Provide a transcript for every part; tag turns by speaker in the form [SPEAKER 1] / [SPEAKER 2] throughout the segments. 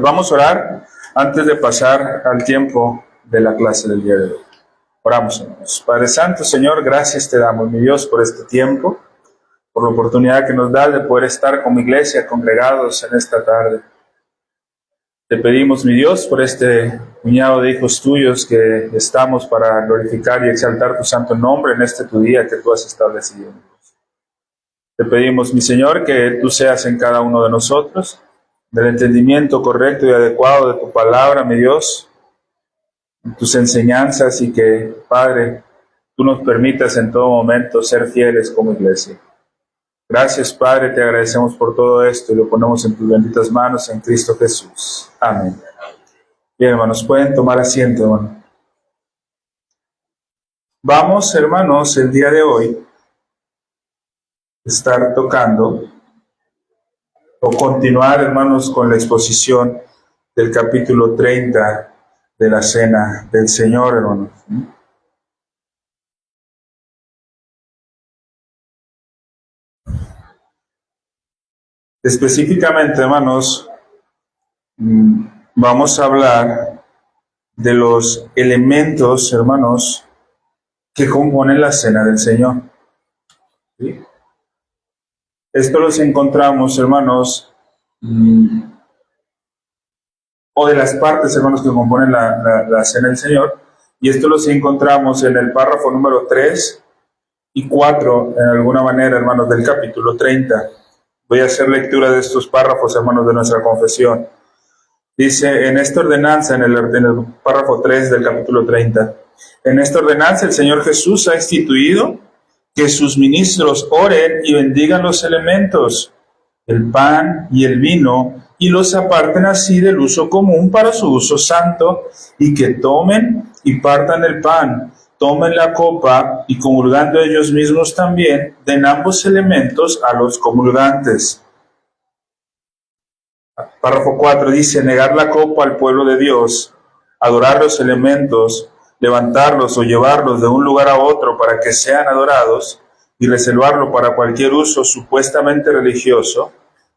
[SPEAKER 1] Vamos a orar antes de pasar al tiempo de la clase del día de hoy. Oramos, hermanos. Padre Santo, Señor, gracias te damos, mi Dios, por este tiempo, por la oportunidad que nos da de poder estar como iglesia congregados en esta tarde. Te pedimos, mi Dios, por este puñado de hijos tuyos que estamos para glorificar y exaltar tu santo nombre en este tu día que tú has establecido. Te pedimos, mi Señor, que tú seas en cada uno de nosotros, del entendimiento correcto y adecuado de tu palabra, mi Dios, tus enseñanzas, y que, Padre, tú nos permitas en todo momento ser fieles como iglesia. Gracias, Padre, te agradecemos por todo esto y lo ponemos en tus benditas manos en Cristo Jesús. Amén. Bien, hermanos, pueden tomar asiento, hermano. Vamos, hermanos, el día de hoy estar tocando o continuar, hermanos, con la exposición del capítulo 30 de la Cena del Señor, hermanos. Específicamente, hermanos, vamos a hablar de los elementos, hermanos, que componen la Cena del Señor. ¿Sí? Esto los encontramos, hermanos, o de las partes, hermanos, que componen la Cena del Señor, y esto los encontramos en el párrafo número 3 y 4, en alguna manera, hermanos, del capítulo 30. Voy a hacer lectura de estos párrafos, hermanos, de nuestra confesión. Dice, en esta ordenanza, en el párrafo 3 del capítulo 30, en esta ordenanza el Señor Jesús ha instituido que sus ministros oren y bendigan los elementos, el pan y el vino, y los aparten así del uso común para su uso santo, y que tomen y partan el pan, tomen la copa, y comulgando ellos mismos también, den ambos elementos a los comulgantes. Párrafo 4 dice, negar la copa al pueblo de Dios, adorar los elementos, levantarlos o llevarlos de un lugar a otro para que sean adorados y reservarlo para cualquier uso supuestamente religioso,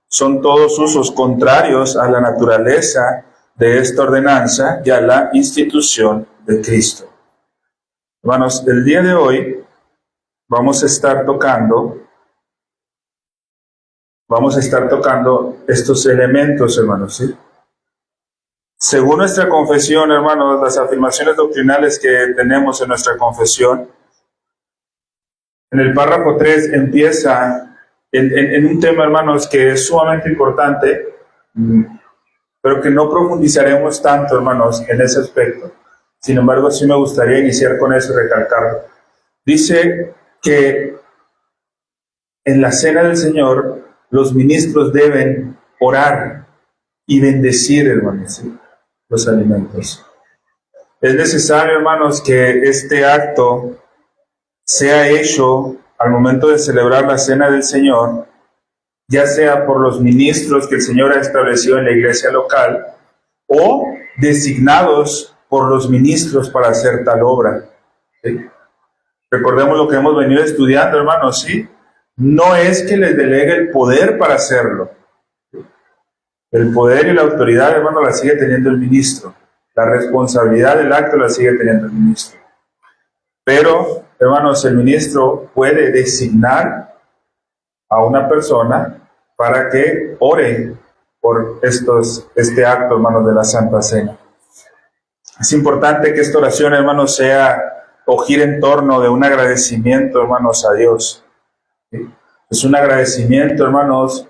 [SPEAKER 1] son todos usos contrarios a la naturaleza de esta ordenanza y a la institución de Cristo. Hermanos, el día de hoy vamos a estar tocando estos elementos, hermanos, ¿sí? Según nuestra confesión, hermanos, las afirmaciones doctrinales que tenemos en nuestra confesión, en el párrafo 3 empieza en un tema, hermanos, que es sumamente importante, pero que no profundizaremos tanto, hermanos, en ese aspecto. Sin embargo, sí me gustaría iniciar con eso y recalcarlo. Dice que en la Cena del Señor los ministros deben orar y bendecir, hermanos, ¿sí?, los alimentos. Es necesario, hermanos, que este acto sea hecho al momento de celebrar la Cena del Señor, ya sea por los ministros que el Señor ha establecido en la iglesia local o designados por los ministros para hacer tal obra. ¿Sí? Recordemos lo que hemos venido estudiando, hermanos, ¿sí? No es que les delegue el poder para hacerlo. El poder y la autoridad, hermano, la sigue teniendo el ministro. La responsabilidad del acto la sigue teniendo el ministro. Pero, hermanos, el ministro puede designar a una persona para que ore por este acto, hermanos, de la Santa Cena. Es importante que esta oración, hermanos, sea o gire en torno de un agradecimiento, hermanos, a Dios. ¿Sí? Es un agradecimiento, hermanos,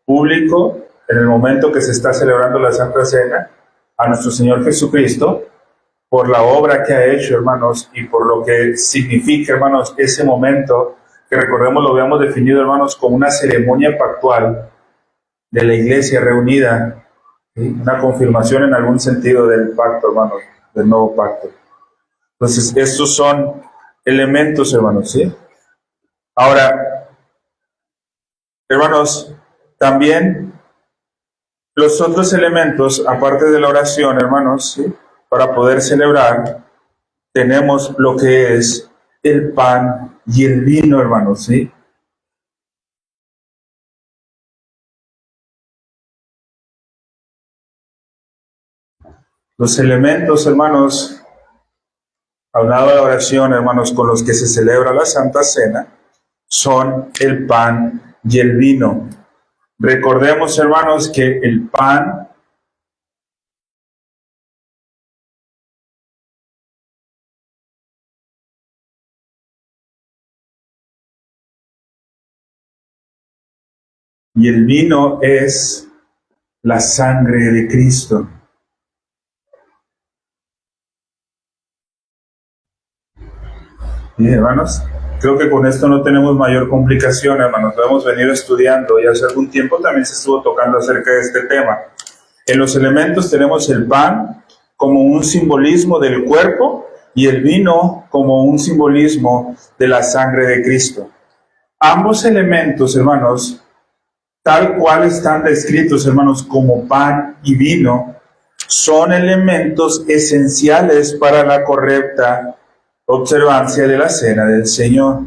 [SPEAKER 1] público, en el momento que se está celebrando la Santa Cena, a nuestro Señor Jesucristo, por la obra que ha hecho, hermanos, y por lo que significa, hermanos, ese momento, que recordemos lo habíamos definido, hermanos, como una ceremonia pactual de la iglesia reunida, ¿sí? Una confirmación en algún sentido del pacto, hermanos, del nuevo pacto. Entonces, estos son elementos, hermanos, ¿sí? Ahora, hermanos, también los otros elementos, aparte de la oración, hermanos, ¿sí?, para poder celebrar, tenemos lo que es el pan y el vino, hermanos, ¿sí? Los elementos, hermanos, hablado de la oración, hermanos, con los que se celebra la Santa Cena, son el pan y el vino. Recordemos, hermanos, que el pan y el vino es la sangre de Cristo. Bien, hermanos, creo que con esto no tenemos mayor complicación, hermanos. Lo hemos venido estudiando y hace algún tiempo también se estuvo tocando acerca de este tema. En los elementos tenemos el pan como un simbolismo del cuerpo y el vino como un simbolismo de la sangre de Cristo. Ambos elementos, hermanos, tal cual están descritos, hermanos, como pan y vino, son elementos esenciales para la correcta observancia de la cena del Señor.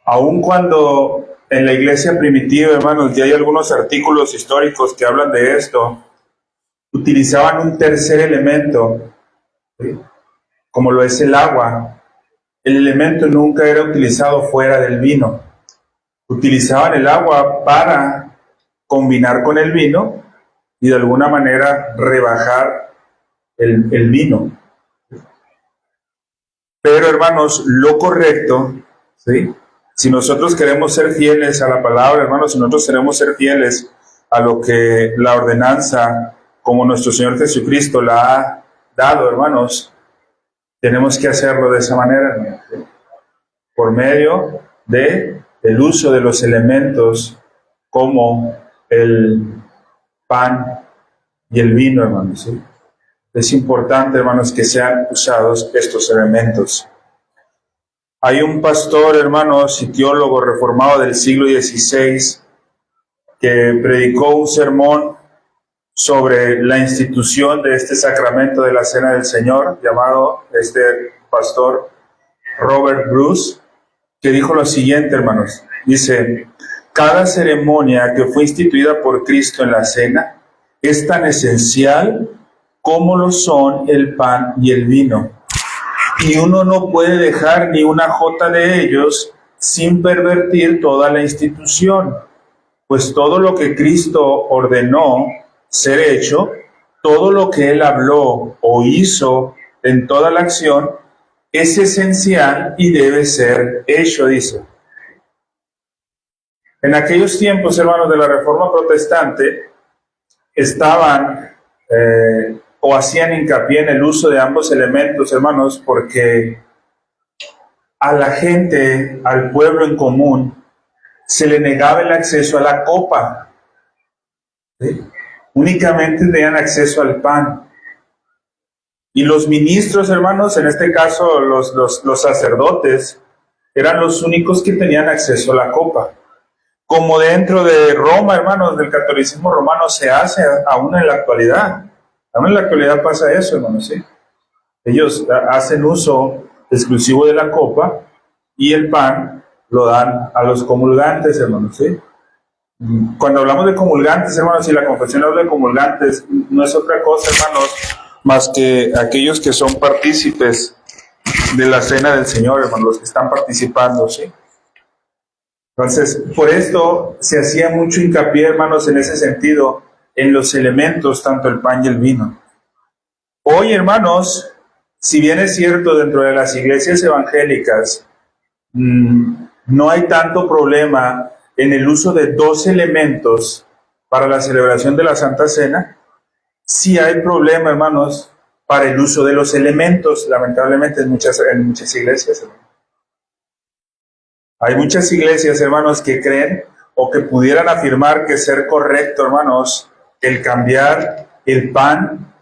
[SPEAKER 1] Aun cuando en la iglesia primitiva, hermanos, ya hay algunos artículos históricos que hablan de esto, utilizaban un tercer elemento, ¿sí?, como lo es el agua. El elemento nunca era utilizado fuera del vino. Utilizaban el agua para combinar con el vino y de alguna manera rebajar el vino. Pero, hermanos, lo correcto, ¿sí?, si nosotros queremos ser fieles a la palabra, hermanos, si nosotros queremos ser fieles a lo que la ordenanza, como nuestro Señor Jesucristo la ha dado, hermanos, tenemos que hacerlo de esa manera, hermanos, ¿sí?, por medio del uso de los elementos como el pan y el vino, hermanos, ¿sí? Es importante, hermanos, que sean usados estos elementos. Hay un pastor, hermanos, y teólogo reformado del siglo XVI que predicó un sermón sobre la institución de este sacramento de la Cena del Señor, llamado pastor Robert Bruce, que dijo lo siguiente, hermanos. Dice: cada ceremonia que fue instituida por Cristo en la cena es tan esencial como lo son el pan y el vino. Y uno no puede dejar ni una jota de ellos sin pervertir toda la institución, pues todo lo que Cristo ordenó ser hecho, todo lo que Él habló o hizo en toda la acción, es esencial y debe ser hecho, dice. En aquellos tiempos, hermanos, de la Reforma Protestante, estaban o hacían hincapié en el uso de ambos elementos, hermanos, porque a la gente, al pueblo en común, se le negaba el acceso a la copa, ¿sí? Únicamente tenían acceso al pan. Y los ministros, hermanos, en este caso los sacerdotes, eran los únicos que tenían acceso a la copa. Como dentro de Roma, hermanos, del catolicismo romano se hace aún en la actualidad. Aún en la actualidad pasa eso, hermanos, ¿sí? Ellos hacen uso exclusivo de la copa y el pan lo dan a los comulgantes, hermanos, ¿sí? Cuando hablamos de comulgantes, hermanos, y la confesión habla de comulgantes, no es otra cosa, hermanos, más que aquellos que son partícipes de la cena del Señor, hermanos, los que están participando, ¿sí? Entonces, por esto se hacía mucho hincapié, hermanos, en ese sentido, en los elementos, tanto el pan y el vino. Hoy, hermanos, si bien es cierto, dentro de las iglesias evangélicas, no hay tanto problema en el uso de dos elementos para la celebración de la Santa Cena, sí hay problema, hermanos, para el uso de los elementos, lamentablemente, en muchas iglesias, hermanos. Hay muchas iglesias, hermanos, que creen o que pudieran afirmar que ser correcto, hermanos, el cambiar el pan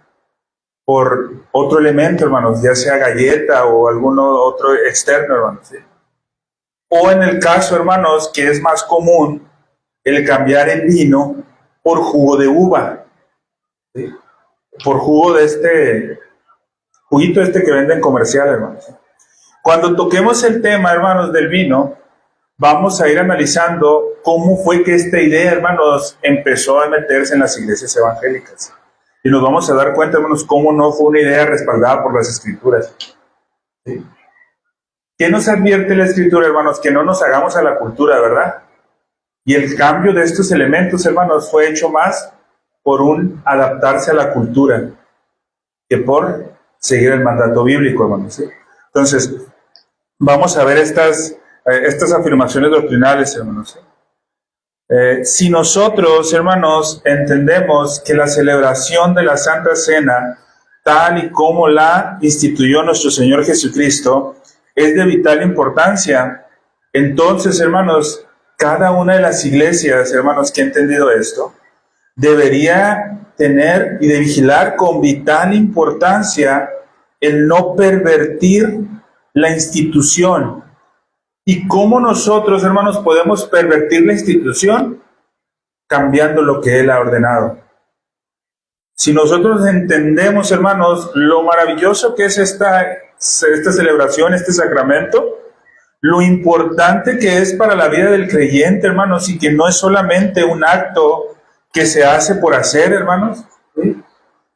[SPEAKER 1] por otro elemento, hermanos, ya sea galleta o algún otro externo, hermanos, ¿sí? O en el caso, hermanos, que es más común, el cambiar el vino por jugo de uva, ¿sí? Por jugo de juguito que venden comercial, hermanos. Cuando toquemos el tema, hermanos, del vino, vamos a ir analizando cómo fue que esta idea, hermanos, empezó a meterse en las iglesias evangélicas. Y nos vamos a dar cuenta, hermanos, cómo no fue una idea respaldada por las Escrituras. ¿Sí? ¿Qué nos advierte la Escritura, hermanos? Que no nos hagamos a la cultura, ¿verdad? Y el cambio de estos elementos, hermanos, fue hecho más por un adaptarse a la cultura que por seguir el mandato bíblico, hermanos. ¿Sí? Entonces, vamos a ver estas afirmaciones doctrinales, hermanos. Si nosotros, hermanos, entendemos que la celebración de la Santa Cena, tal y como la instituyó nuestro Señor Jesucristo, es de vital importancia, entonces, hermanos, cada una de las iglesias, hermanos, que ha entendido esto, debería tener y de vigilar con vital importancia el no pervertir la institución. ¿Y cómo nosotros, hermanos, podemos pervertir la institución? Cambiando lo que Él ha ordenado. Si nosotros entendemos, hermanos, lo maravilloso que es esta celebración, este sacramento, lo importante que es para la vida del creyente, hermanos, y que no es solamente un acto que se hace por hacer, hermanos. ¿Sí?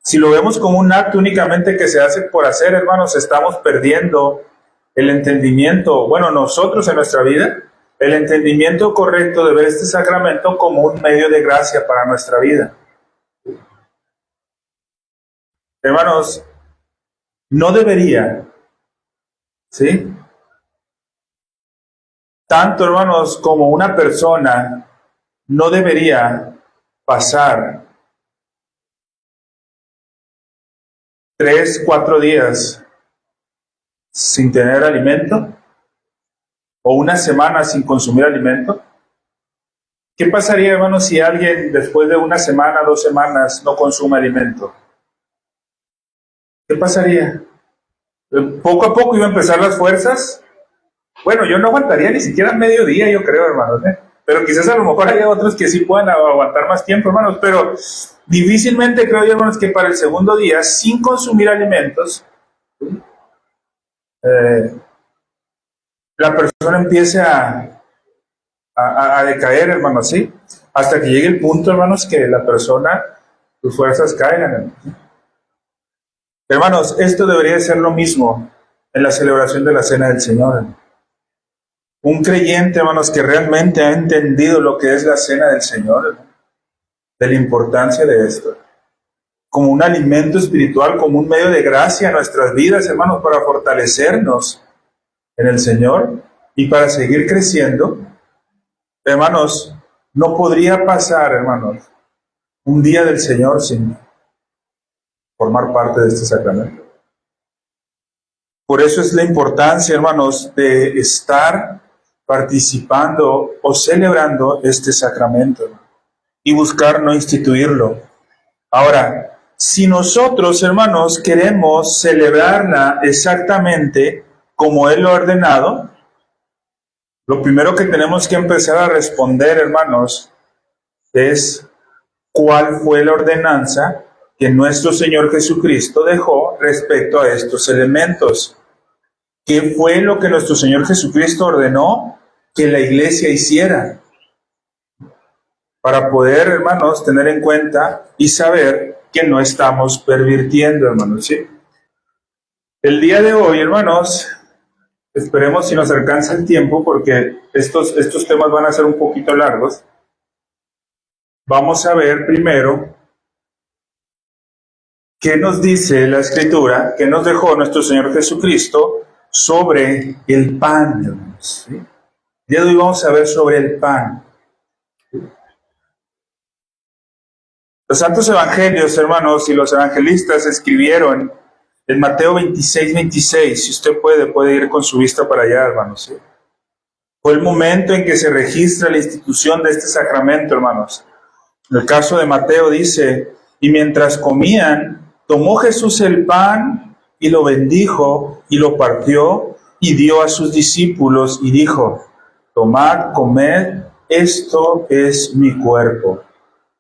[SPEAKER 1] Si lo vemos como un acto únicamente que se hace por hacer, hermanos, estamos perdiendo el entendimiento, bueno, nosotros en nuestra vida, el entendimiento correcto de ver este sacramento como un medio de gracia para nuestra vida. Hermanos, no debería, ¿sí? Tanto, hermanos, como una persona no debería pasar 3, 4 días sin tener alimento, o una semana sin consumir alimento. ¿Qué pasaría, hermanos, si alguien después de una semana, 2 semanas no consume alimento? ¿Qué pasaría? Poco a poco iba a empezar las fuerzas. Bueno, yo no aguantaría ni siquiera medio día, yo creo, hermanos, pero quizás a lo mejor haya otros que sí puedan aguantar más tiempo, hermanos, pero difícilmente creo yo, hermanos, que para el segundo día, sin consumir alimentos, la persona empiece a decaer, hermanos, ¿sí? Hasta que llegue el punto, hermanos, que la persona, sus fuerzas caigan, hermanos. Hermanos, esto debería ser lo mismo en la celebración de la Cena del Señor. Un creyente, hermanos, que realmente ha entendido lo que es la Cena del Señor, hermanos, de la importancia de esto, como un alimento espiritual, como un medio de gracia a nuestras vidas, hermanos, para fortalecernos en el Señor y para seguir creciendo. Hermanos, no podría pasar, hermanos, un día del Señor sin formar parte de este sacramento. Por eso es la importancia, hermanos, de estar participando o celebrando este sacramento y buscar no instituirlo. Ahora, si nosotros, hermanos, queremos celebrarla exactamente como Él lo ha ordenado, lo primero que tenemos que empezar a responder, hermanos, es cuál fue la ordenanza que nuestro Señor Jesucristo dejó respecto a estos elementos. ¿Qué fue lo que nuestro Señor Jesucristo ordenó que la iglesia hiciera? Para poder, hermanos, tener en cuenta y saber que no estamos pervirtiendo, hermanos, ¿sí? El día de hoy, hermanos, esperemos si nos alcanza el tiempo, porque estos temas van a ser un poquito largos. Vamos a ver primero qué nos dice la Escritura, qué nos dejó nuestro Señor Jesucristo sobre el pan, hermanos, ¿sí? El día de hoy vamos a ver sobre el pan. Los santos evangelios, hermanos, y los evangelistas escribieron en Mateo 26, si usted puede ir con su vista para allá, hermanos, ¿sí? Fue el momento en que se registra la institución de este sacramento, hermanos. En el caso de Mateo dice, y mientras comían, tomó Jesús el pan y lo bendijo y lo partió y dio a sus discípulos y dijo, tomad, comed, esto es mi cuerpo.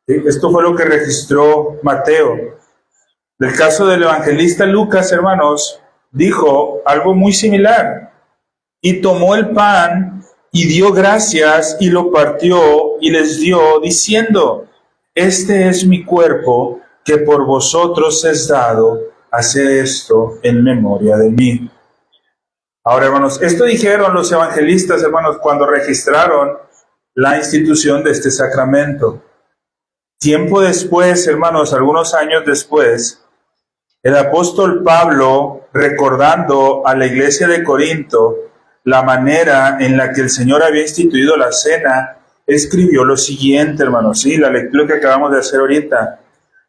[SPEAKER 1] ¿Sí? Esto fue lo que registró Mateo. Del caso del evangelista Lucas, hermanos, dijo algo muy similar. Y tomó el pan y dio gracias y lo partió y les dio, diciendo: este es mi cuerpo que por vosotros es dado, haced esto en memoria de mí. Ahora, hermanos, esto dijeron los evangelistas, hermanos, cuando registraron la institución de este sacramento. Tiempo después, hermanos, algunos años después, el apóstol Pablo, recordando a la iglesia de Corinto la manera en la que el Señor había instituido la cena, escribió lo siguiente, hermanos, sí, la lectura que acabamos de hacer ahorita.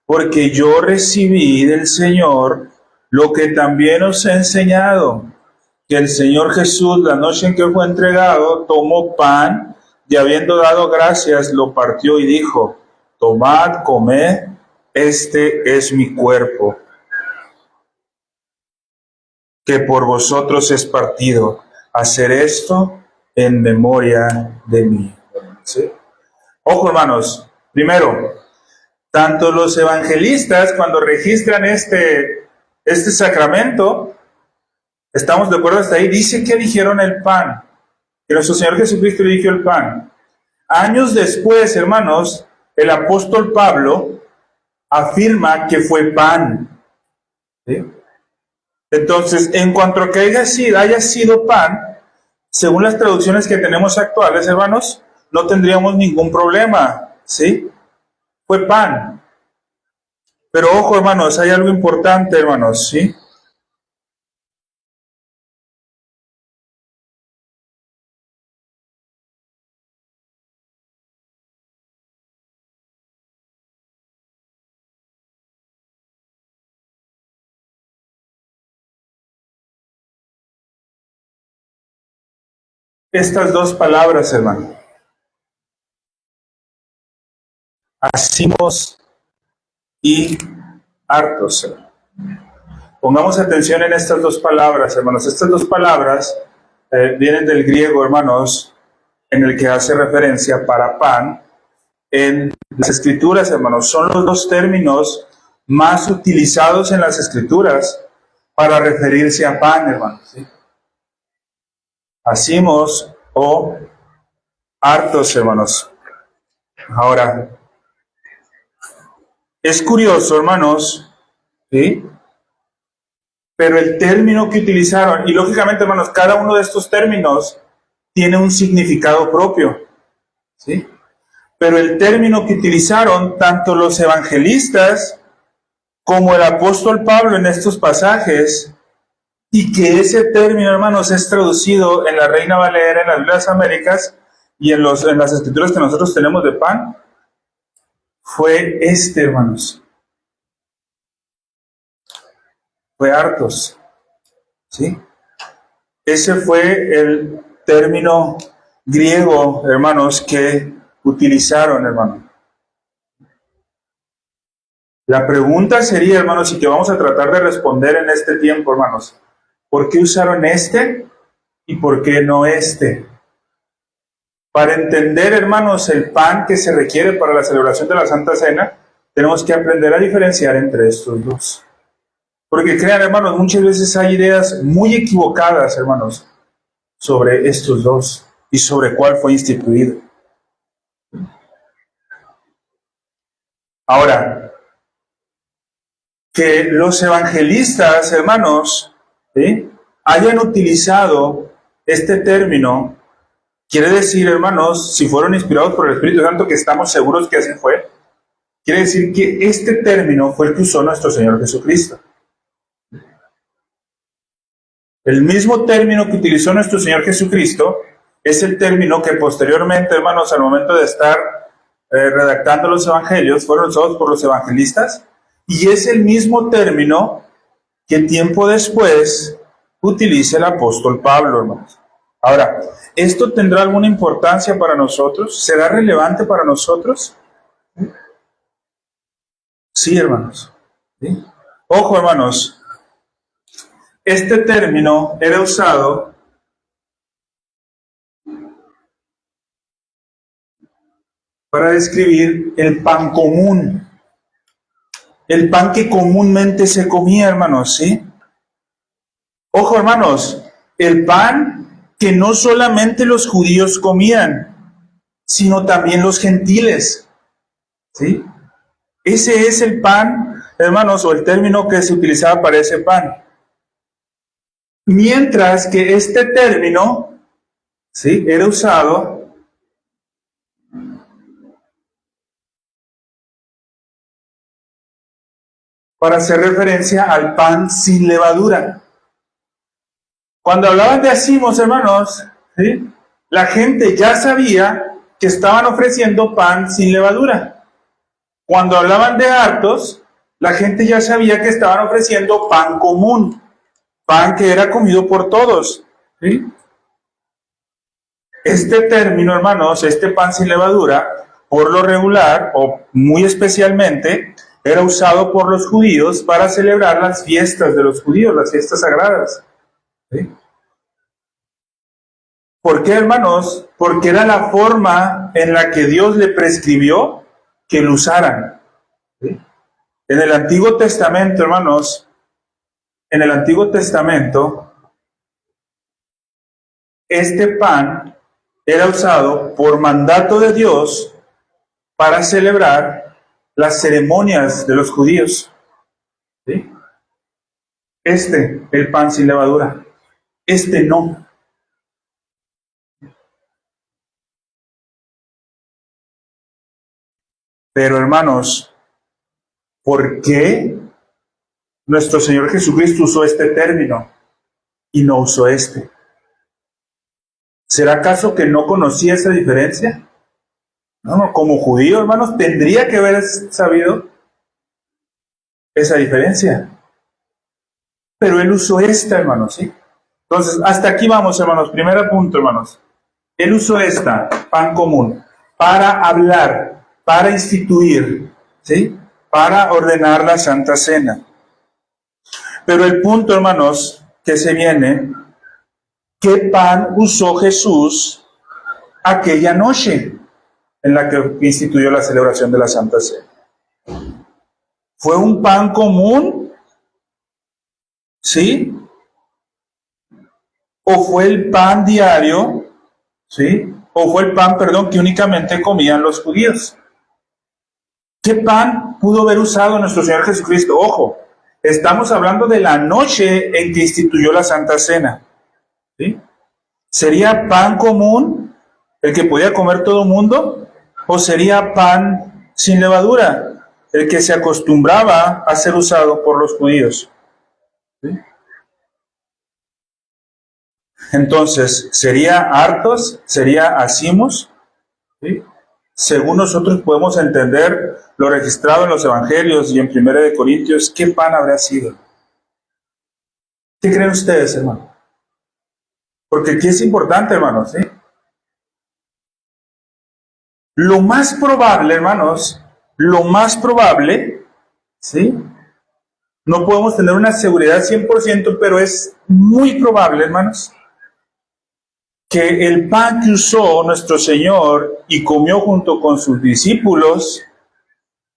[SPEAKER 1] Porque yo recibí del Señor lo que también os he enseñado, que el Señor Jesús, la noche en que fue entregado, tomó pan y habiendo dado gracias, lo partió y dijo: tomad, comed, este es mi cuerpo, que por vosotros es partido. Hacer esto en memoria de mí. ¿Sí? Ojo, hermanos, primero, tanto los evangelistas, cuando registran este sacramento, estamos de acuerdo hasta ahí, dice que dijeron el pan, que nuestro Señor Jesucristo eligió el pan. Años después, hermanos, el apóstol Pablo afirma que fue pan. ¿Sí? Entonces, en cuanto a que haya sido pan, según las traducciones que tenemos actuales, hermanos, no tendríamos ningún problema, ¿sí? Fue pan. Pero ojo, hermanos, hay algo importante, hermanos, ¿sí? Estas dos palabras, hermano. Hacimos y hartos, hermano. Pongamos atención en estas dos palabras, hermanos. Estas dos palabras vienen del griego, hermanos, en el que hace referencia para pan. En las escrituras, hermanos, son los dos términos más utilizados en las escrituras para referirse a pan, hermanos. ¿Sí? Hacimos o hartos, hermanos. Ahora, es curioso, hermanos, ¿sí? Pero el término que utilizaron, y lógicamente, hermanos, cada uno de estos términos tiene un significado propio, ¿sí? Pero el término que utilizaron tanto los evangelistas como el apóstol Pablo en estos pasajes, y que ese término, hermanos, es traducido en la Reina Valera, en las Biblia de las Américas y en las escrituras que nosotros tenemos de pan, fue hermanos. Fue hartos, ¿sí? Ese fue el término griego, hermanos, que utilizaron, hermano. La pregunta sería, hermanos, y que vamos a tratar de responder en este tiempo, hermanos, ¿por qué usaron y por qué no ? Para entender, hermanos, el pan que se requiere para la celebración de la Santa Cena, tenemos que aprender a diferenciar entre estos dos. Porque crean, hermanos, muchas veces hay ideas muy equivocadas, hermanos, sobre estos dos y sobre cuál fue instituido. Ahora, que los evangelistas, hermanos, ¿sí?, hayan utilizado este término, quiere decir, hermanos, si fueron inspirados por el Espíritu Santo, que estamos seguros que así fue, quiere decir que este término fue el que usó nuestro Señor Jesucristo. El mismo término que utilizó nuestro Señor Jesucristo es el término que posteriormente, hermanos, al momento de estar redactando los evangelios, fueron usados por los evangelistas, y es el mismo término que tiempo después utiliza el apóstol Pablo, hermanos. Ahora, ¿esto tendrá alguna importancia para nosotros? ¿Será relevante para nosotros? Sí, hermanos. ¿Sí? Ojo, hermanos. Este término era usado para describir el pan común. El pan que comúnmente se comía, hermanos, ¿sí? Ojo, hermanos, el pan que no solamente los judíos comían, sino también los gentiles. ¿Sí? Ese es el pan, hermanos, o el término que se utilizaba para ese pan. Mientras que este término, ¿sí?, era usado para hacer referencia al pan sin levadura. Cuando hablaban de acimos, hermanos, ¿sí?, la gente ya sabía que estaban ofreciendo pan sin levadura. Cuando hablaban de hartos, la gente ya sabía que estaban ofreciendo pan común, pan que era comido por todos. ¿Sí? Este término, hermanos, este pan sin levadura, por lo regular, o muy especialmente, era usado por los judíos para celebrar las fiestas de los judíos, las fiestas sagradas. ¿Sí? ¿Por qué, hermanos? Porque era la forma en la que Dios le prescribió que lo usaran. ¿Sí? En el Antiguo Testamento, hermanos, en el Antiguo Testamento, este pan era usado por mandato de Dios para celebrar las ceremonias de los judíos. ¿Sí? El pan sin levadura. Este no. Pero, hermanos, ¿por qué nuestro Señor Jesucristo usó este término y no usó este? ¿Será acaso que no conocía esa diferencia? No, como judío, hermanos, tendría que haber sabido esa diferencia. Pero él usó esta, hermanos, ¿sí? Entonces, hasta aquí vamos, hermanos. Primer punto, hermanos. Él usó esta, pan común, para hablar, para instituir, ¿sí?, para ordenar la Santa Cena. Pero el punto, hermanos, que se viene, ¿qué pan usó Jesús aquella noche en la que instituyó la celebración de la Santa Cena? ¿Fue un pan común? ¿Sí? ¿O fue el pan diario? ¿Sí? ¿O fue el pan, que únicamente comían los judíos? ¿Qué pan pudo haber usado nuestro Señor Jesucristo? Ojo, estamos hablando de la noche en que instituyó la Santa Cena. ¿Sí? ¿Sería pan común el que podía comer todo el mundo? ¿O sería pan sin levadura, el que se acostumbraba a ser usado por los judíos? ¿Sí? Entonces, ¿sería hartos? ¿Sería acimos? ¿Sí? Según nosotros podemos entender lo registrado en los Evangelios y en 1 de Corintios, ¿qué pan habrá sido? ¿Qué creen ustedes, hermano? Porque aquí es importante, hermanos, ¿sí? Lo más probable, hermanos, lo más probable, ¿sí? No podemos tener una seguridad 100%, pero es muy probable, hermanos, que el pan que usó nuestro Señor y comió junto con sus discípulos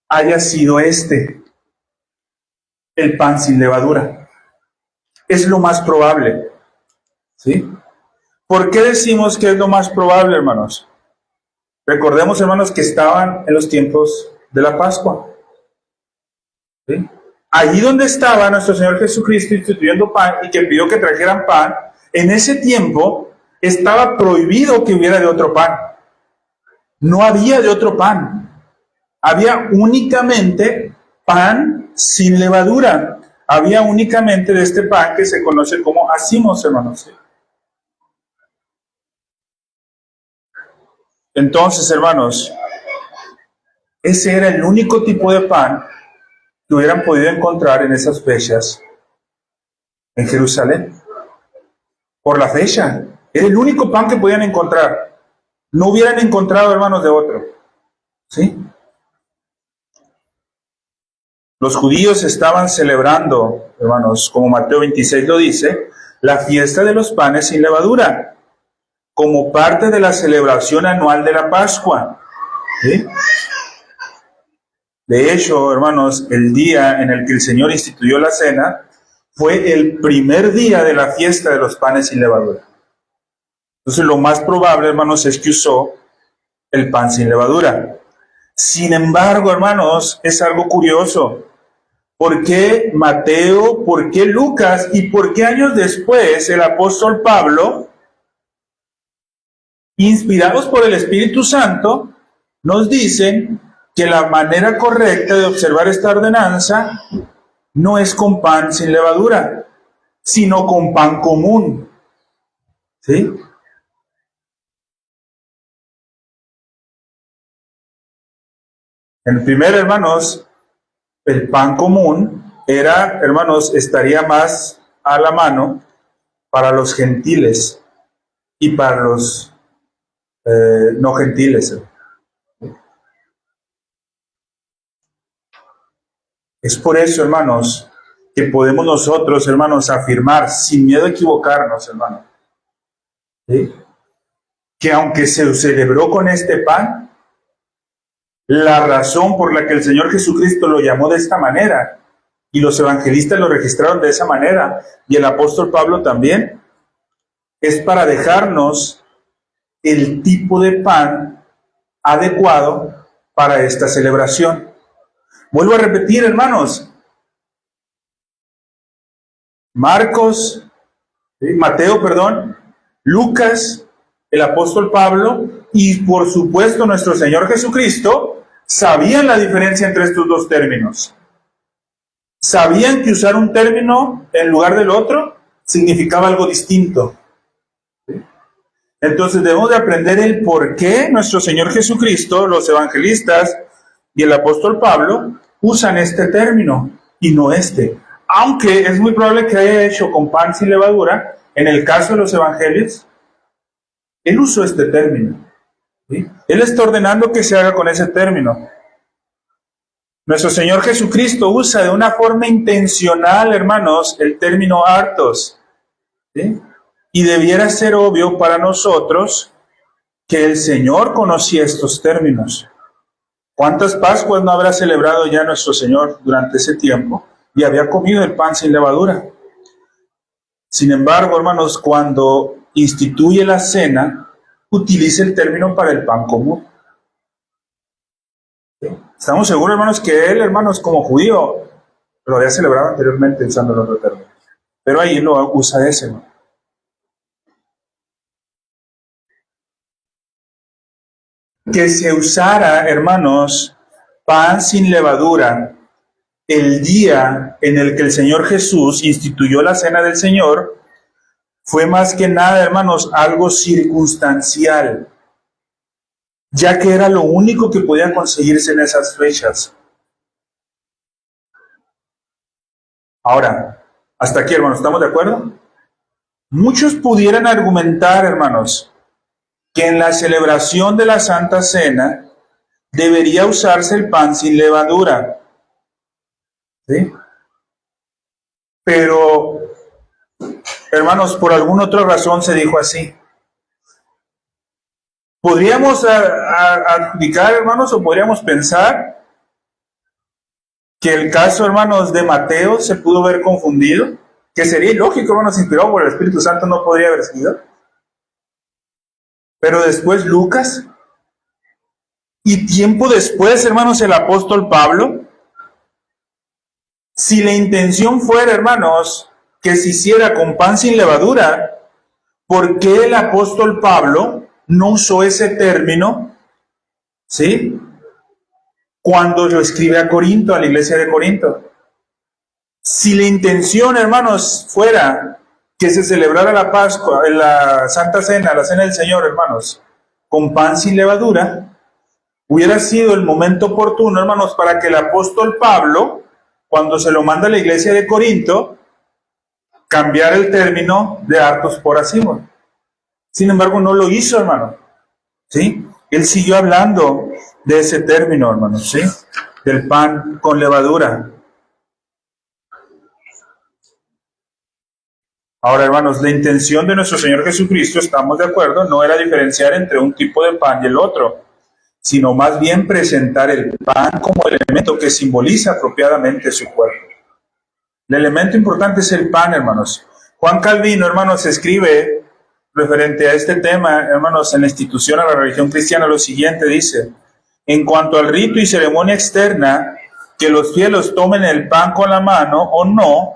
[SPEAKER 1] haya sido el pan sin levadura. Es lo más probable, ¿sí? ¿Por qué decimos que es lo más probable, hermanos? Recordemos, hermanos, que estaban en los tiempos de la Pascua, ¿sí? Allí donde estaba nuestro Señor Jesucristo instituyendo pan y que pidió que trajeran pan, en ese tiempo estaba prohibido que hubiera de otro pan. No había de otro pan. Había únicamente pan sin levadura. Había únicamente de este pan que se conoce como acimos, hermanos. Entonces, hermanos, ese era el único tipo de pan que hubieran podido encontrar en esas fechas en Jerusalén. Por la fecha. Era el único pan que podían encontrar. No hubieran encontrado, hermanos, de otro. ¿Sí? Los judíos estaban celebrando, hermanos, como Mateo 26 lo dice, la fiesta de los panes sin levadura, como parte de la celebración anual de la Pascua. ¿Sí? De hecho, hermanos, el día en el que el Señor instituyó la cena fue el primer día de la fiesta de los panes sin levadura. Entonces lo más probable, hermanos, es que usó el pan sin levadura. Sin embargo, hermanos, es algo curioso. ¿Por qué Mateo, por qué Lucas y por qué años después el apóstol Pablo, inspirados por el Espíritu Santo, nos dicen que la manera correcta de observar esta ordenanza no es con pan sin levadura, sino con pan común? ¿Sí? En primer, hermanos, el pan común era, hermanos, estaría más a la mano para los gentiles y para los no gentiles. Es por eso, hermanos, que podemos nosotros, hermanos, afirmar sin miedo a equivocarnos, hermanos, ¿sí?, que aunque se celebró con este pan, la razón por la que el Señor Jesucristo lo llamó de esta manera, y los evangelistas lo registraron de esa manera, y el apóstol Pablo también, es para dejarnos el tipo de pan adecuado para esta celebración. Vuelvo a repetir, hermanos, Mateo, Lucas, el apóstol Pablo y por supuesto nuestro Señor Jesucristo sabían la diferencia entre estos dos términos. Sabían que usar un término en lugar del otro significaba algo distinto. Entonces debemos de aprender el por qué nuestro Señor Jesucristo, los evangelistas y el apóstol Pablo usan este término y no este. Aunque es muy probable que haya hecho con pan sin levadura, en el caso de los evangelios, él usó este término, ¿sí? Él está ordenando que se haga con ese término. Nuestro Señor Jesucristo usa de una forma intencional, hermanos, el término hartos, ¿sí? Y debiera ser obvio para nosotros que el Señor conocía estos términos. ¿Cuántas Pascuas no habrá celebrado ya nuestro Señor durante ese tiempo? Y había comido el pan sin levadura. Sin embargo, hermanos, cuando instituye la cena, utiliza el término para el pan común. ¿Sí? Estamos seguros, hermanos, que él, hermanos, como judío, lo había celebrado anteriormente usando el otro término. Pero ahí lo usa ese, hermano. Que se usara, hermanos, pan sin levadura el día en el que el Señor Jesús instituyó la cena del Señor, fue más que nada, hermanos, algo circunstancial, ya que era lo único que podía conseguirse en esas fechas. Ahora, hasta aquí, hermanos, ¿estamos de acuerdo? Muchos pudieran argumentar, hermanos, que en la celebración de la Santa Cena debería usarse el pan sin levadura, ¿sí? Pero, hermanos, por alguna otra razón se dijo así. Podríamos adjudicar, hermanos, o podríamos pensar que el caso, hermanos, de Mateo se pudo haber confundido, que sería ilógico, hermanos, inspirado por el Espíritu Santo no podría haber sido. Pero después Lucas, y tiempo después, hermanos, el apóstol Pablo. Si la intención fuera, hermanos, que se hiciera con pan sin levadura, ¿por qué el apóstol Pablo no usó ese término, ¿sí?, cuando lo escribe a Corinto, a la iglesia de Corinto? Si la intención, hermanos, fuera que se celebrara la Pascua, la Santa Cena, la Cena del Señor, hermanos, con pan sin levadura, hubiera sido el momento oportuno, hermanos, para que el apóstol Pablo, cuando se lo manda a la iglesia de Corinto, cambiara el término de hartos por asimos. Sin embargo, no lo hizo, hermano, ¿sí? Él siguió hablando de ese término, hermanos, ¿sí?, del pan con levadura. Ahora, hermanos, la intención de nuestro Señor Jesucristo, estamos de acuerdo, no era diferenciar entre un tipo de pan y el otro, sino más bien presentar el pan como elemento que simboliza apropiadamente su cuerpo. El elemento importante es el pan, hermanos. Juan Calvino, hermanos, escribe referente a este tema, hermanos, en la institución a la religión cristiana, lo siguiente dice: en cuanto al rito y ceremonia externa, que los fieles tomen el pan con la mano o no,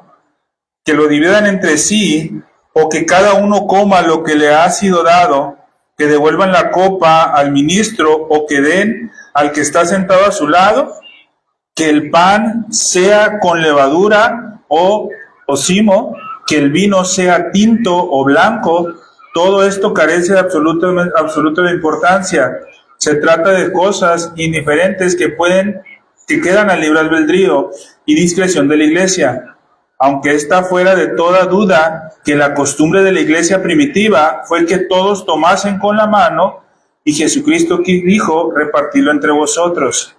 [SPEAKER 1] que lo dividan entre sí, o que cada uno coma lo que le ha sido dado, que devuelvan la copa al ministro o que den al que está sentado a su lado, que el pan sea con levadura o simo, que el vino sea tinto o blanco, todo esto carece de absoluta importancia. Se trata de cosas indiferentes que quedan al libre albedrío y discreción de la Iglesia, aunque está fuera de toda duda que la costumbre de la Iglesia primitiva fue que todos tomasen con la mano, y Jesucristo dijo: repartidlo entre vosotros.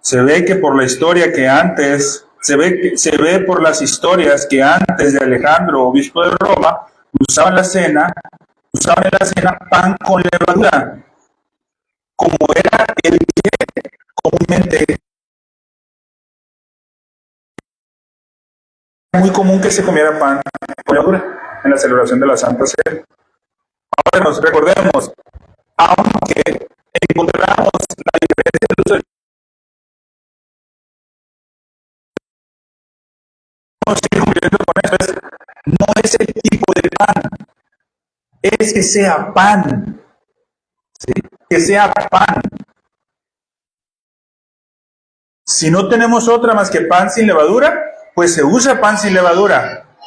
[SPEAKER 1] Se ve que por la historia que antes, se ve por las historias que antes de Alejandro, obispo de Roma, usaban en la cena pan con levadura, como era el que comúnmente, muy común que se comiera pan con levadura en la celebración de la Santa Cena. Ahora nos recordemos, aunque encontramos la diferencia del uso del no es el tipo de pan, es que sea pan, ¿sí? Que sea pan. Si no tenemos otra más que pan sin levadura, pues se usa pan sin levadura.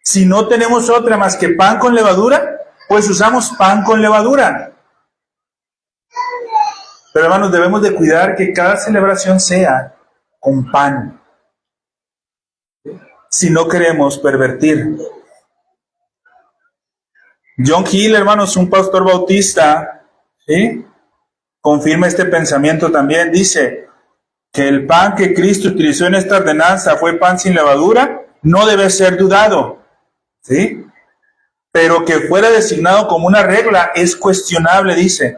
[SPEAKER 1] Si no tenemos otra más que pan con levadura, pues usamos pan con levadura. Pero hermanos, debemos de cuidar que cada celebración sea con pan, si no queremos pervertir. John Hill, hermanos, un pastor bautista, ¿sí?, confirma este pensamiento también. Dice que el pan que Cristo utilizó en esta ordenanza fue pan sin levadura, no debe ser dudado, ¿sí?, pero que fuera designado como una regla es cuestionable, dice,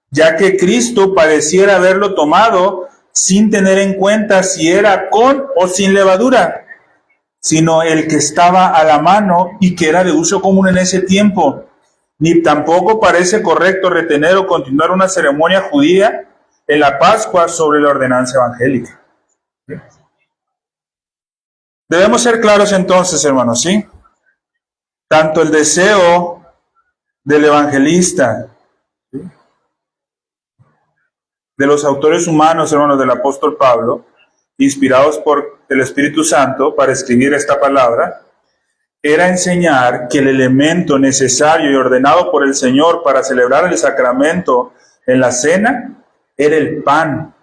[SPEAKER 1] ya que Cristo pareciera haberlo tomado sin tener en cuenta si era con o sin levadura, sino el que estaba a la mano y que era de uso común en ese tiempo. Ni tampoco parece correcto retener o continuar una ceremonia judía en la Pascua sobre la ordenanza evangélica. Debemos ser claros entonces, hermanos, ¿sí? Tanto el deseo del evangelista, ¿sí?, de los autores humanos, hermanos, del apóstol Pablo, inspirados por el Espíritu Santo para escribir esta palabra, era enseñar que el elemento necesario y ordenado por el Señor para celebrar el sacramento en la cena era el pan.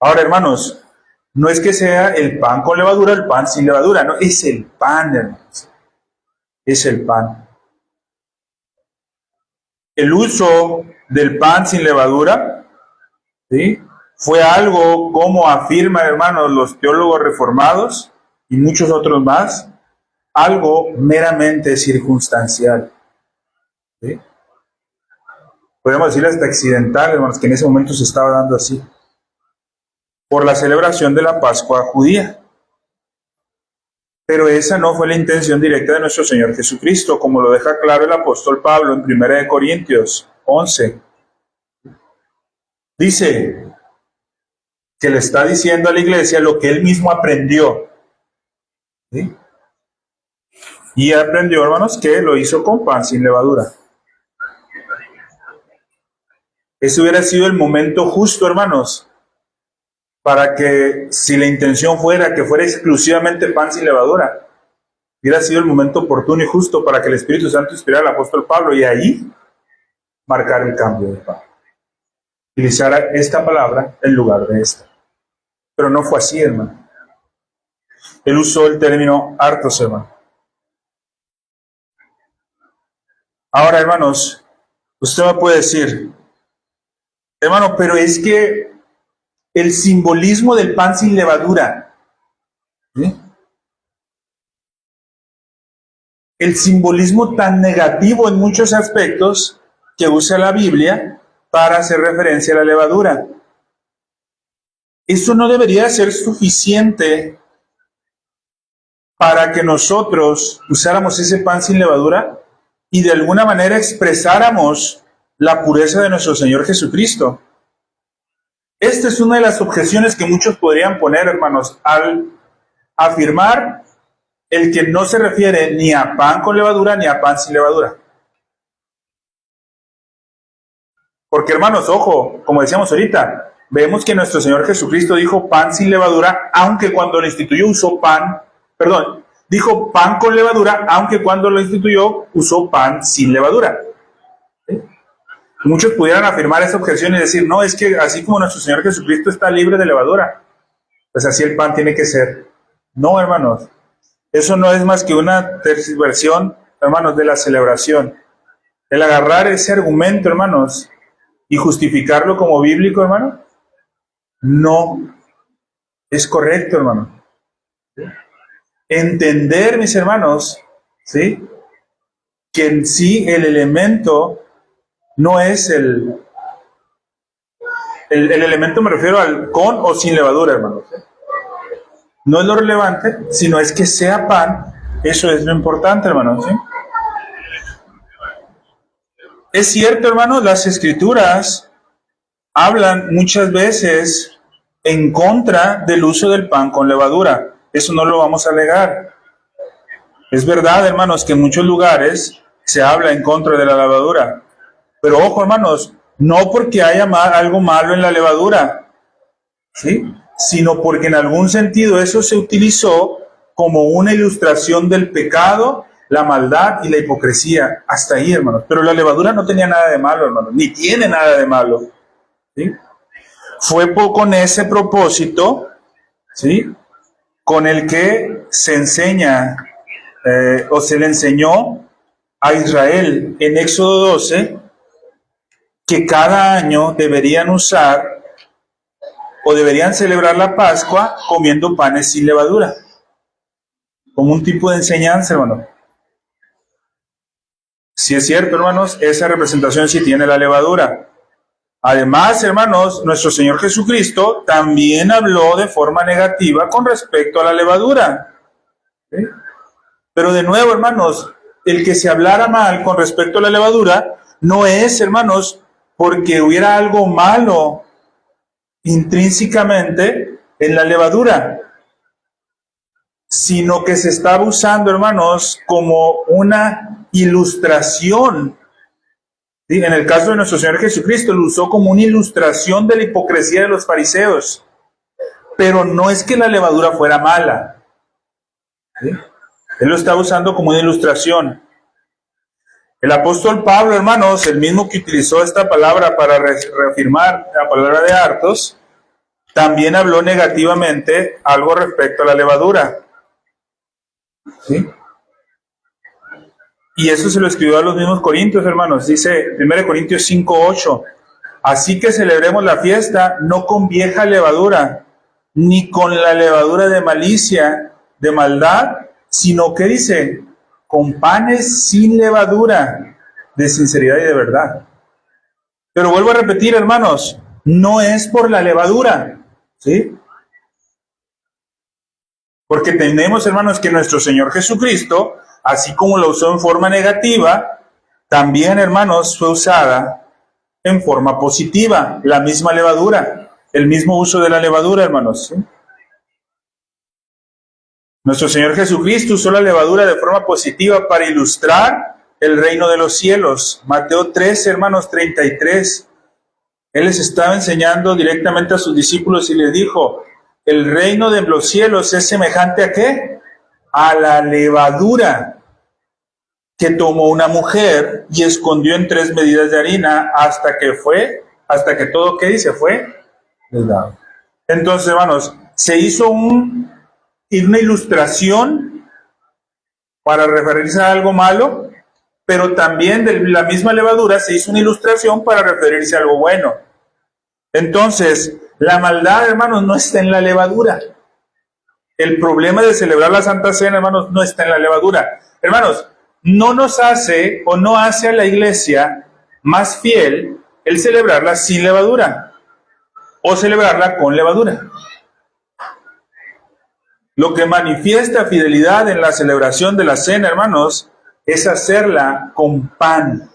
[SPEAKER 1] Ahora, hermanos, no es que sea el pan con levadura o el pan sin levadura, no, es el pan, hermanos. Es el pan. El uso del pan sin levadura, ¿sí?, fue algo, como afirman, hermanos, los teólogos reformados y muchos otros más, algo meramente circunstancial, ¿sí? Podemos decir hasta accidental, hermanos, que en ese momento se estaba dando así, por la celebración de la Pascua judía. Pero esa no fue la intención directa de nuestro Señor Jesucristo, como lo deja claro el apóstol Pablo en 1 Corintios 11. Dice que le está diciendo a la iglesia lo que él mismo aprendió, ¿sí? Y aprendió, hermanos, que lo hizo con pan sin levadura. Ese hubiera sido el momento justo, hermanos, para que, si la intención fuera que fuera exclusivamente pan sin levadura, hubiera sido el momento oportuno y justo para que el Espíritu Santo inspirara al apóstol Pablo y ahí marcar el cambio de pan. Utilizara esta palabra en lugar de esta. Pero no fue así, hermano. Él usó el término hartos, hermano. Ahora, hermanos, usted me puede decir, hermano, pero es que el simbolismo del pan sin levadura, ¿sí?, el simbolismo tan negativo en muchos aspectos que usa la Biblia para hacer referencia a la levadura, eso no debería ser suficiente para que nosotros usáramos ese pan sin levadura y de alguna manera expresáramos la pureza de nuestro Señor Jesucristo. Esta es una de las objeciones que muchos podrían poner, hermanos, al afirmar el que no se refiere ni a pan con levadura ni a pan sin levadura. Porque, hermanos, ojo, como decíamos ahorita, vemos que nuestro Señor Jesucristo dijo pan sin levadura, aunque cuando lo instituyó usó dijo pan con levadura, aunque cuando lo instituyó usó pan sin levadura. ¿Sí? Muchos pudieran afirmar esa objeción y decir, no, es que así como nuestro Señor Jesucristo está libre de levadura, pues así el pan tiene que ser. No, hermanos, eso no es más que una tergiversión, hermanos, de la celebración. El agarrar ese argumento, hermanos, y justificarlo como bíblico, hermano, no es correcto, hermano. Entender, mis hermanos, ¿sí?, que en sí el elemento no es el elemento, me refiero al con o sin levadura, hermanos. No es lo relevante, sino es que sea pan. Eso es lo importante, hermanos, ¿sí? Es cierto, hermanos, las Escrituras hablan muchas veces en contra del uso del pan con levadura. Eso no lo vamos a alegar. Es verdad, hermanos, que en muchos lugares se habla en contra de la levadura. Pero ojo, hermanos, no porque haya algo malo en la levadura, ¿sí?, sino porque en algún sentido eso se utilizó como una ilustración del pecado, la maldad y la hipocresía. Hasta ahí, hermanos. Pero la levadura no tenía nada de malo, hermanos, ni tiene nada de malo, ¿sí? Fue con ese propósito, ¿sí?, con el que se enseña o se le enseñó a Israel en Éxodo 12 que cada año deberían usar o deberían celebrar la Pascua comiendo panes sin levadura, como un tipo de enseñanza, hermano. Si es cierto, hermanos, esa representación sí tiene la levadura. Además, hermanos, nuestro Señor Jesucristo también habló de forma negativa con respecto a la levadura, ¿sí? Pero de nuevo, hermanos, el que se hablara mal con respecto a la levadura no es, hermanos, porque hubiera algo malo intrínsecamente en la levadura, sino que se estaba usando, hermanos, como una ilustración. ¿Sí? En el caso de nuestro Señor Jesucristo, lo usó como una ilustración de la hipocresía de los fariseos. Pero no es que la levadura fuera mala, ¿sí? Él lo estaba usando como una ilustración. El apóstol Pablo, hermanos, el mismo que utilizó esta palabra para reafirmar la palabra de hartos, también habló negativamente algo respecto a la levadura, ¿sí? Y eso se lo escribió a los mismos Corintios, hermanos. Dice 1 Corintios 5:8. Así que celebremos la fiesta no con vieja levadura, ni con la levadura de malicia, de maldad, sino que dice, con panes sin levadura, de sinceridad y de verdad. Pero vuelvo a repetir, hermanos, no es por la levadura, ¿sí? Porque tenemos, hermanos, que nuestro Señor Jesucristo, así como lo usó en forma negativa, también, hermanos, fue usada en forma positiva, la misma levadura, el mismo uso de la levadura, hermanos, ¿sí? Nuestro Señor Jesucristo usó la levadura de forma positiva para ilustrar el reino de los cielos. Mateo 13, hermanos, 33. Él les estaba enseñando directamente a sus discípulos y les dijo, el reino de los cielos es semejante ¿a qué? A la levadura que tomó una mujer y escondió en 3 medidas de harina hasta que todo, ¿qué dice? Fue dado. Entonces, hermanos, se hizo una ilustración para referirse a algo malo, pero también de la misma levadura se hizo una ilustración para referirse a algo bueno. Entonces, la maldad, hermanos, no está en la levadura. El problema de celebrar la Santa Cena, hermanos, no está en la levadura. Hermanos, no nos hace o no hace a la iglesia más fiel el celebrarla sin levadura o celebrarla con levadura. Lo que manifiesta fidelidad en la celebración de la cena, hermanos, es hacerla con pan,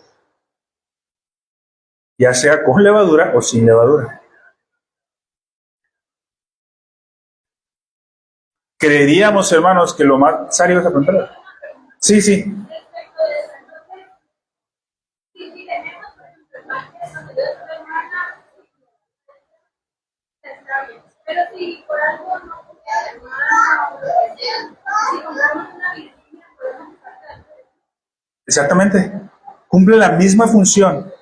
[SPEAKER 1] ya sea con levadura o sin levadura. Creeríamos, hermanos, que lo más... ¿Sari, vas a preguntar? Sí, sí. Pero si por algo no exactamente, cumple la misma función.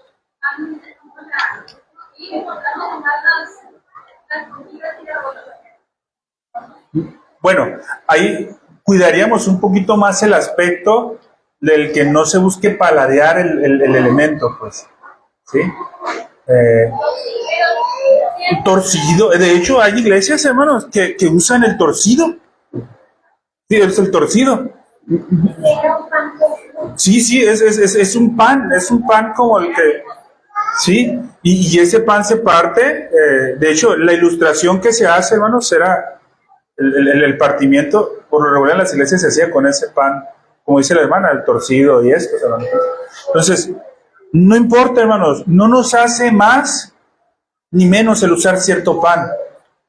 [SPEAKER 1] Bueno, ahí cuidaríamos un poquito más el aspecto del que no se busque paladear el elemento, pues, ¿sí? Torcido, de hecho hay iglesias, hermanos, que usan el torcido. Sí, es el torcido. Sí, es un pan como el que... Sí, y ese pan se parte, de hecho, la ilustración que se hace, hermanos, será el partimiento, por lo regular en las iglesias se hacía con ese pan, como dice la hermana, el torcido y esto, hermanos. Entonces, no importa, hermanos, no nos hace más ni menos el usar cierto pan,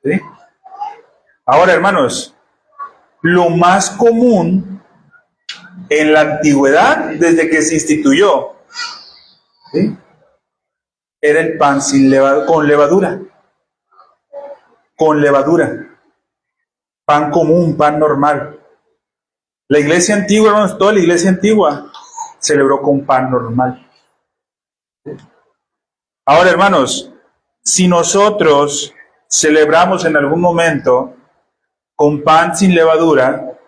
[SPEAKER 1] ¿sí? Ahora, hermanos, lo más común en la antigüedad, desde que se instituyó, ¿sí?, era el pan sin con levadura. Con levadura. Pan común, pan normal. La iglesia antigua, hermanos, toda la iglesia antigua celebró con pan normal. Ahora, hermanos, si nosotros celebramos en algún momento con pan sin levadura,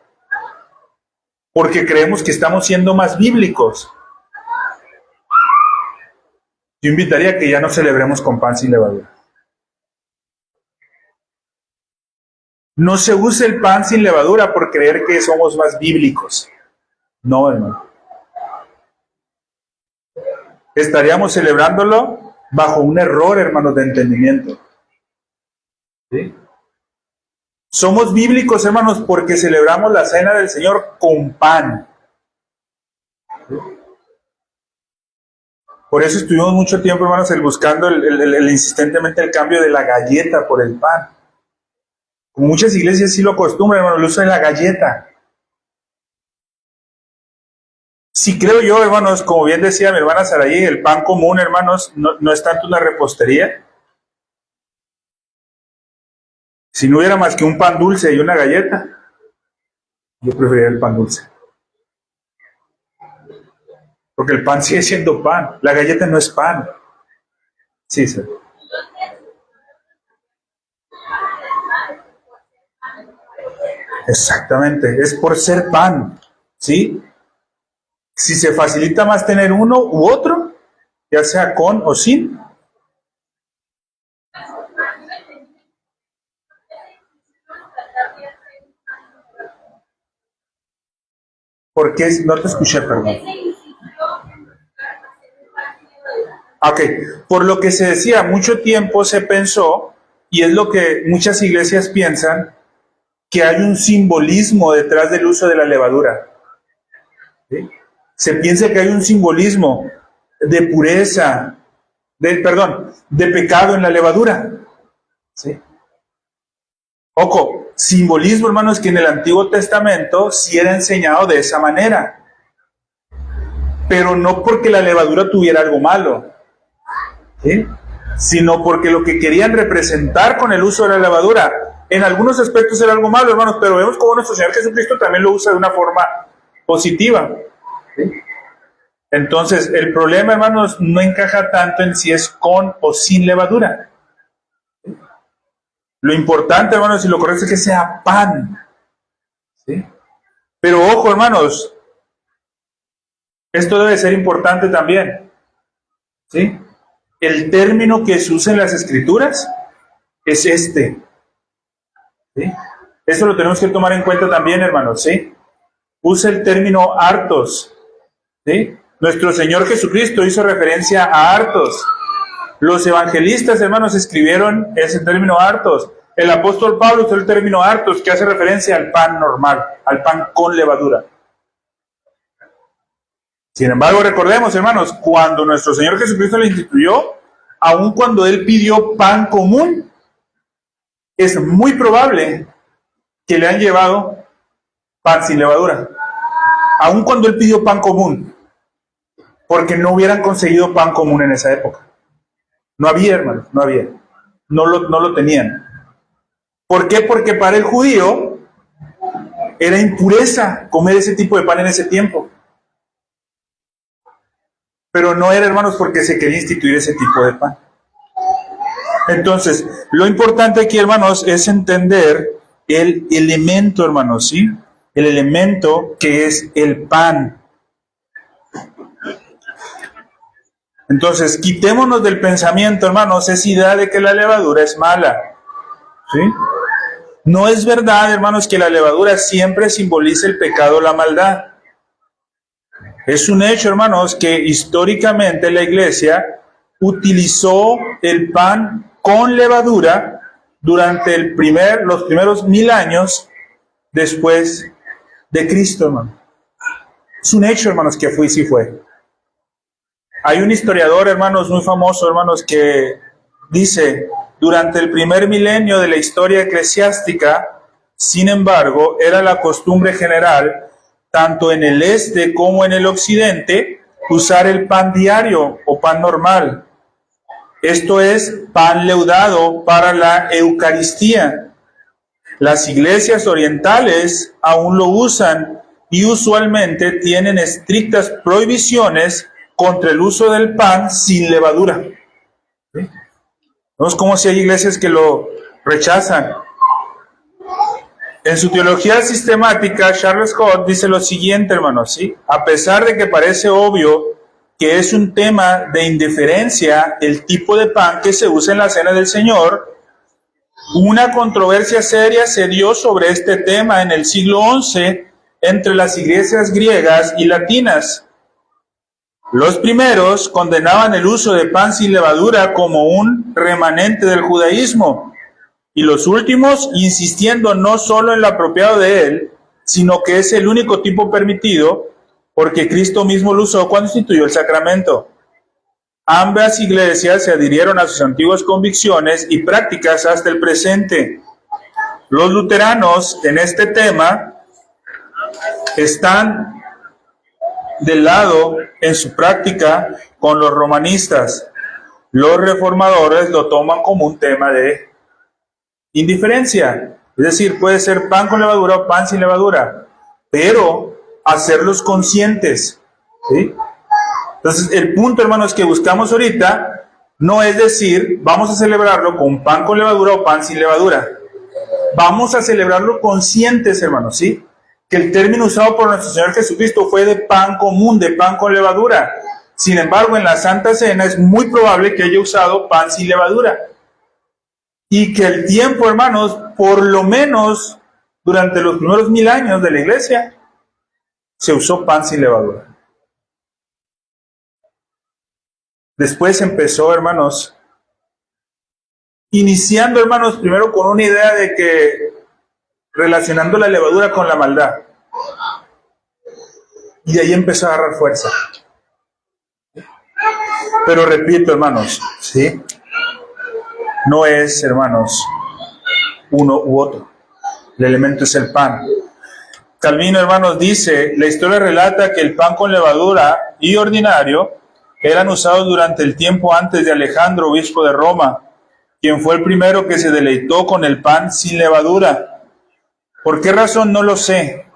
[SPEAKER 1] porque creemos que estamos siendo más bíblicos, yo invitaría a que ya no celebremos con pan sin levadura. No se use el pan sin levadura por creer que somos más bíblicos. No, hermano. Estaríamos celebrándolo bajo un error, hermanos, de entendimiento. ¿Sí? Somos bíblicos, hermanos, porque celebramos la cena del Señor con pan. ¿Sí? Por eso estuvimos mucho tiempo, hermanos, buscando insistentemente el cambio de la galleta por el pan. Como muchas iglesias sí lo acostumbran, hermanos, el uso de la galleta. Sí creo yo, hermanos, como bien decía mi hermana Saraí, el pan común, hermanos, no es tanto una repostería. Si no hubiera más que un pan dulce y una galleta, yo preferiría el pan dulce. Porque el pan sigue siendo pan, la galleta no es pan. Sí, sí. Exactamente, es por ser pan, ¿sí? Si se facilita más tener uno u otro, ya sea con o sin. Porque no te escuché, perdón. Ok, por lo que se decía, mucho tiempo se pensó, y es lo que muchas iglesias piensan, que hay un simbolismo detrás del uso de la levadura. ¿Sí? Se piensa que hay un simbolismo de pureza, de pecado en la levadura. ¿Sí? Ojo, simbolismo, hermanos, que en el Antiguo Testamento sí era enseñado de esa manera. Pero no porque la levadura tuviera algo malo, ¿sí?, sino porque lo que querían representar con el uso de la levadura, en algunos aspectos era algo malo, hermanos, pero vemos cómo nuestro Señor Jesucristo también lo usa de una forma positiva, ¿sí? Entonces, el problema, hermanos, no encaja tanto en si es con o sin levadura. Lo importante, hermanos, y lo correcto es que sea pan, ¿sí? Pero ojo, hermanos, esto debe ser importante también, ¿sí? El término que se usa en las Escrituras es este, ¿sí? Eso lo tenemos que tomar en cuenta también, hermanos, ¿sí? Usa el término hartos, ¿sí? Nuestro Señor Jesucristo hizo referencia a hartos. Los evangelistas, hermanos, escribieron ese término hartos. El apóstol Pablo usó el término artos, que hace referencia al pan normal, al pan con levadura. Sin embargo, recordemos, hermanos, cuando nuestro Señor Jesucristo lo instituyó, aun cuando Él pidió pan común, es muy probable que le han llevado pan sin levadura. Aun cuando Él pidió pan común, porque no hubieran conseguido pan común en esa época. No había, hermanos, no había. No lo tenían. ¿Por qué? Porque para el judío era impureza comer ese tipo de pan en ese tiempo. Pero no era, hermanos, porque se quería instituir ese tipo de pan. Entonces, lo importante aquí, hermanos, es entender el elemento, hermanos, ¿sí? El elemento que es el pan. Entonces, quitémonos del pensamiento, hermanos, esa idea de que la levadura es mala, ¿sí? No es verdad, hermanos, que la levadura siempre simboliza el pecado o la maldad. Es un hecho, hermanos, que históricamente la iglesia utilizó el pan con levadura durante los primeros 1000 años después de Cristo, hermano. Es un hecho, hermanos, que fue y sí fue. Hay un historiador, hermanos, muy famoso, hermanos, que dice, durante el primer milenio de la historia eclesiástica, sin embargo, era la costumbre general, tanto en el este como en el occidente, usar el pan diario o pan normal. Esto es pan leudado para la Eucaristía. Las iglesias orientales aún lo usan y usualmente tienen estrictas prohibiciones contra el uso del pan sin levadura. ¿Sí? No es como si hay iglesias que lo rechazan. En su teología sistemática, Charles Scott dice lo siguiente, hermanos, ¿sí? A pesar de que parece obvio que es un tema de indiferencia el tipo de pan que se usa en la Cena del Señor, una controversia seria se dio sobre este tema en el siglo XI entre las iglesias griegas y latinas. Los primeros condenaban el uso de pan sin levadura como un remanente del judaísmo, y los últimos insistiendo no solo en lo apropiado de él, sino que es el único tipo permitido, porque Cristo mismo lo usó cuando instituyó el sacramento. Ambas iglesias se adhirieron a sus antiguas convicciones y prácticas hasta el presente. Los luteranos en este tema están del lado en su práctica con los romanistas. Los reformadores lo toman como un tema de indiferencia. Es decir, puede ser pan con levadura o pan sin levadura, pero hacerlos conscientes, ¿sí? Entonces, el punto, hermanos, que buscamos ahorita no es decir, vamos a celebrarlo con pan con levadura o pan sin levadura. Vamos a celebrarlo conscientes, hermanos, ¿sí? Que el término usado por nuestro Señor Jesucristo fue de pan común, de pan con levadura. Sin embargo, en la Santa Cena es muy probable que haya usado pan sin levadura. Y que el tiempo, hermanos, por lo menos durante los primeros 1000 años de la iglesia, se usó pan sin levadura. Después empezó, hermanos, iniciando, hermanos, primero con una idea de que relacionando la levadura con la maldad. Y de ahí empezó a agarrar fuerza. Pero repito, hermanos, ¿sí? No es, hermanos, uno u otro. El elemento es el pan. Calvino, hermanos, dice, la historia relata que el pan con levadura y ordinario eran usados durante el tiempo antes de Alejandro, obispo de Roma, quien fue el primero que se deleitó con el pan sin levadura. ¿Por qué razón? No lo sé,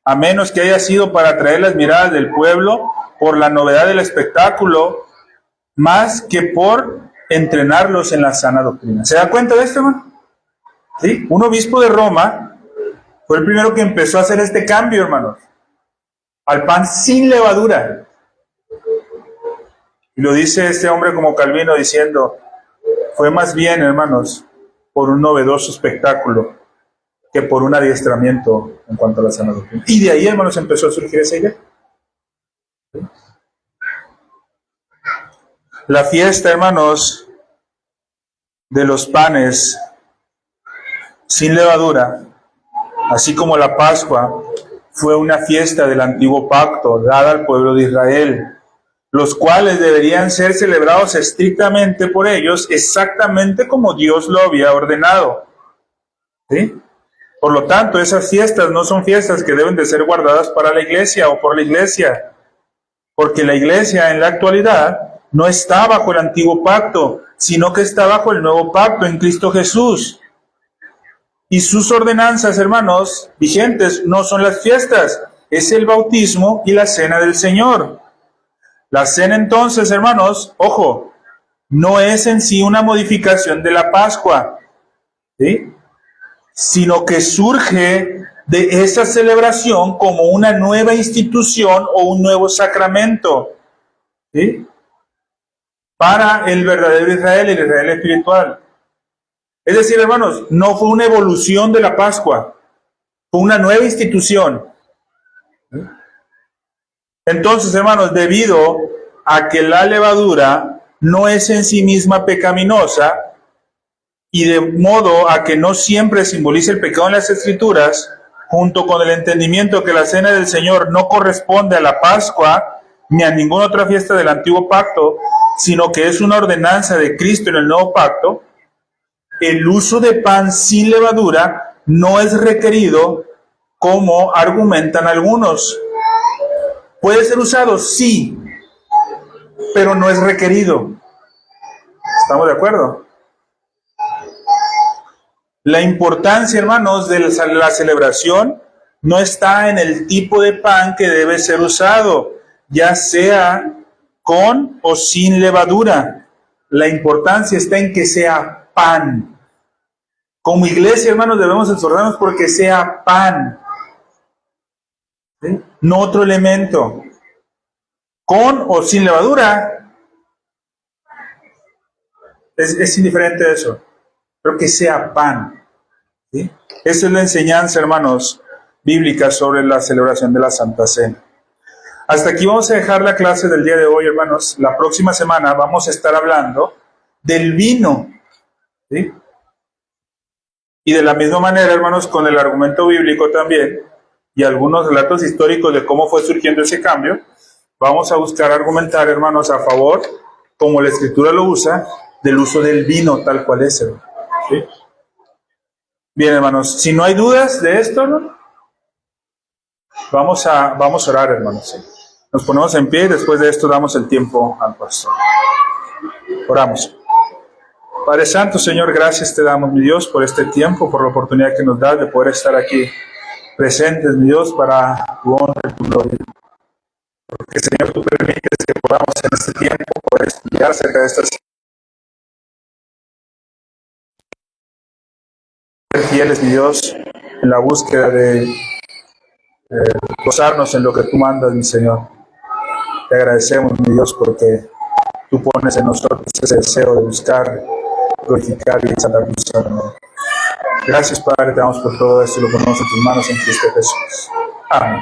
[SPEAKER 1] a menos que haya sido para atraer las miradas del pueblo por la novedad del espectáculo, más que por entrenarlos en la sana doctrina. ¿Se da cuenta de esto, hermano? ¿Sí? Un obispo de Roma fue el primero que empezó a hacer este cambio, hermanos, al pan sin levadura. Y lo dice este hombre como Calvino diciendo, fue más bien, hermanos, por un novedoso espectáculo que por un adiestramiento en cuanto a la sana doctrina. Y de ahí, hermanos, empezó a surgir esa idea. La fiesta, hermanos, de los panes sin levadura, así como la Pascua fue una fiesta del antiguo pacto dada al pueblo de Israel, los cuales deberían ser celebrados estrictamente por ellos, exactamente como Dios lo había ordenado. ¿Sí? Por lo tanto, esas fiestas no son fiestas que deben de ser guardadas para la iglesia o por la iglesia, porque la iglesia en la actualidad no está bajo el antiguo pacto, sino que está bajo el nuevo pacto en Cristo Jesús. Y sus ordenanzas, hermanos, vigentes, no son las fiestas, es el bautismo y la cena del Señor. La cena entonces, hermanos, ojo, no es en sí una modificación de la Pascua, ¿sí?, sino que surge de esa celebración como una nueva institución o un nuevo sacramento, ¿sí?, para el verdadero Israel, el Israel espiritual. Es decir, hermanos, no fue una evolución de la Pascua, fue una nueva institución. Entonces, hermanos, debido a que la levadura no es en sí misma pecaminosa, y de modo a que no siempre simbolice el pecado en las Escrituras, junto con el entendimiento que la cena del Señor no corresponde a la Pascua ni a ninguna otra fiesta del antiguo pacto, sino que es una ordenanza de Cristo en el nuevo pacto, el uso de pan sin levadura no es requerido como argumentan algunos. ¿Puede ser usado? Sí, pero no es requerido. ¿Estamos de acuerdo? La importancia, hermanos, de la celebración no está en el tipo de pan que debe ser usado, ya sea con o sin levadura. La importancia está en que sea pan. Como iglesia, hermanos, debemos esforzarnos porque sea pan, ¿sí?, no otro elemento. Con o sin levadura, es indiferente eso, pero que sea pan, ¿sí? Esa es la enseñanza, hermanos, bíblica sobre la celebración de la Santa Cena. Hasta aquí vamos a dejar la clase del día de hoy, hermanos. La próxima semana vamos a estar hablando del vino, ¿sí? Y de la misma manera, hermanos, con el argumento bíblico también, y algunos relatos históricos de cómo fue surgiendo ese cambio, vamos a buscar argumentar, hermanos, a favor, como la Escritura lo usa, del uso del vino tal cual es, hermano, ¿sí? Bien, hermanos, si no hay dudas de esto, ¿no?, vamos a orar, hermanos, ¿sí? Nos ponemos en pie y después de esto damos el tiempo al pastor. Oramos. Padre Santo, Señor, gracias te damos, mi Dios, por este tiempo, por la oportunidad que nos das de poder estar aquí presentes, mi Dios, para tu honra y tu gloria. Porque, Señor, tú permites que podamos en este tiempo poder estudiar acerca de estas fieles, mi Dios, en la búsqueda de gozarnos en lo que tú mandas, mi Señor. Te agradecemos, mi Dios, porque tú pones en nosotros ese deseo de buscar, glorificar y exaltar tu nombre. Gracias, Padre, te damos por todo esto y lo ponemos en tus manos en Cristo Jesús. Amén.